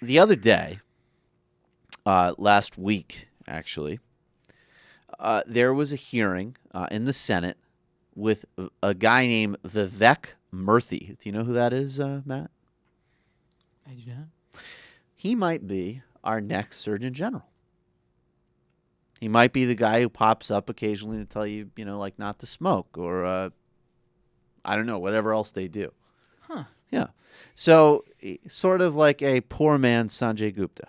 the other day, last week, actually, there was a hearing in the Senate with a guy named Vivek Murthy. Do you know who that is, Matt? I do not. He might be our next Surgeon General. He might be the guy who pops up occasionally to tell you, like not to smoke or, I don't know, whatever else they do. Huh. Yeah. So, sort of like a poor man's Sanjay Gupta.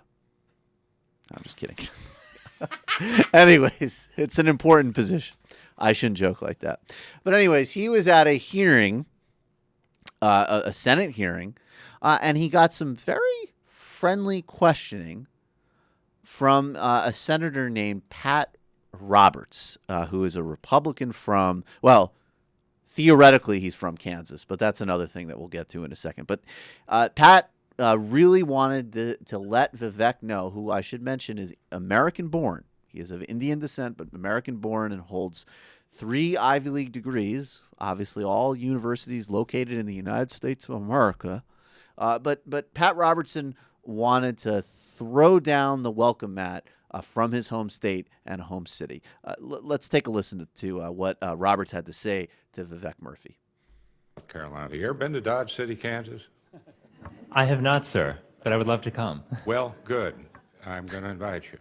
I'm just kidding. Anyways, it's an important position. I shouldn't joke like that. But anyways, he was at a hearing, a Senate hearing, and he got some very friendly questioning from a senator named Pat Roberts, who is a Republican from, well, theoretically he's from Kansas, but that's another thing that we'll get to in a second. But Pat really wanted to let Vivek know, who I should mention is American-born. He is of Indian descent, but American-born and holds 3 Ivy League degrees, obviously all universities located in the United States of America. But Pat Robertson wanted to throw down the welcome mat from his home state and home city. Let's take a listen to what Roberts had to say to Vivek Murthy. North Carolina. You ever been to Dodge City, Kansas? I have not, sir, but I would love to come. Well, good. I'm going to invite you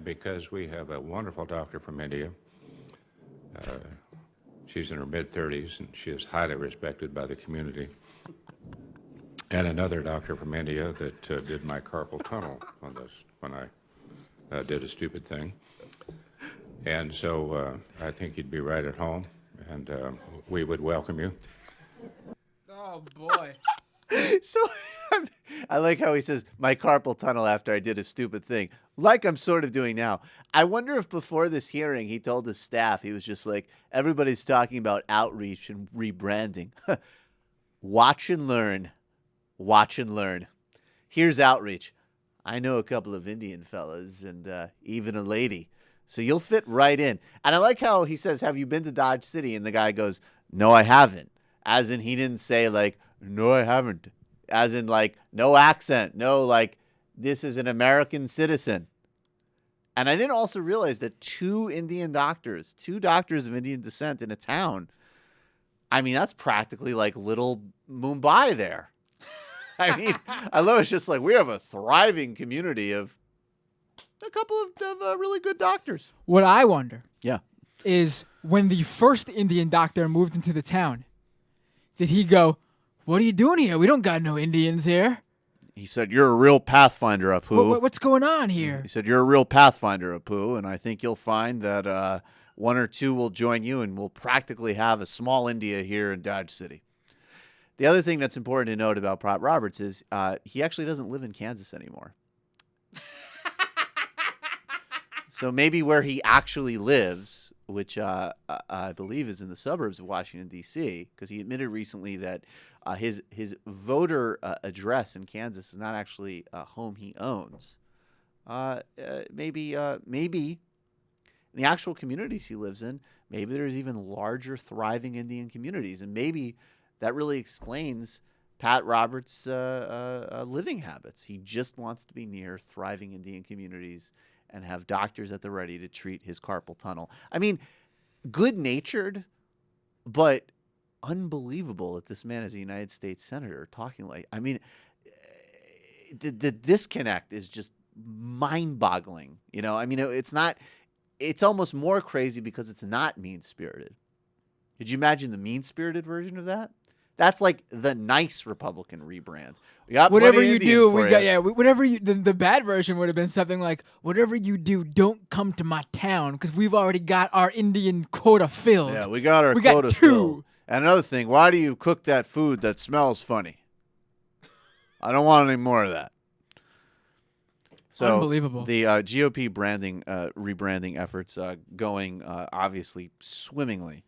because we have a wonderful doctor from India. She's in her mid-30s, and she is highly respected by the community. And another doctor from India that did my carpal tunnel on this when I did a stupid thing. And so I think you'd be right at home, and we would welcome you. Oh, boy. So I like how he says, my carpal tunnel after I did a stupid thing, like I'm sort of doing now. I wonder if before this hearing he told his staff, he was just like, everybody's talking about outreach and rebranding. Watch and learn. Watch and learn. Here's outreach. I know a couple of Indian fellas and even a lady. So you'll fit right in. And I like how he says, have you been to Dodge City? And the guy goes, no, I haven't. As in he didn't say like, no, I haven't. As in like, no accent. No, like, this is an American citizen. And I didn't also realize that 2 doctors of Indian descent in a town. I mean, that's practically like little Mumbai there. I mean, I love it's just like we have a thriving community of a couple of really good doctors. What I wonder Yeah. is when the first Indian doctor moved into the town, did he go, what are you doing here? We don't got no Indians here. He said, you're a real pathfinder, Apu. What's going on here? He said, you're a real pathfinder, Apu, and I think you'll find that 1 or 2 will join you, and we'll practically have a small India here in Dodge City. The other thing that's important to note about Pat Roberts is he actually doesn't live in Kansas anymore. So maybe where he actually lives, which I believe is in the suburbs of Washington, D.C., because he admitted recently that his voter address in Kansas is not actually a home he owns. Maybe in the actual communities he lives in, maybe there's even larger, thriving Indian communities, and maybe that really explains Pat Roberts' living habits. He just wants to be near thriving Indian communities and have doctors at the ready to treat his carpal tunnel. I mean, good-natured, but unbelievable that this man is a United States senator talking like. I mean, the disconnect is just mind-boggling. I mean, it's not. It's almost more crazy because it's not mean-spirited. Could you imagine the mean-spirited version of that? That's like the nice Republican rebrand. We got Whatever plenty of you Indians do, for we got you. whatever you. The bad version would have been something like, whatever you do, don't come to my town because we've already got our Indian quota filled. Yeah, we got our We got quota 2. filled. And another thing, why do you cook that food that smells funny? I don't want any more of that. So Unbelievable. The GOP rebranding efforts going obviously swimmingly.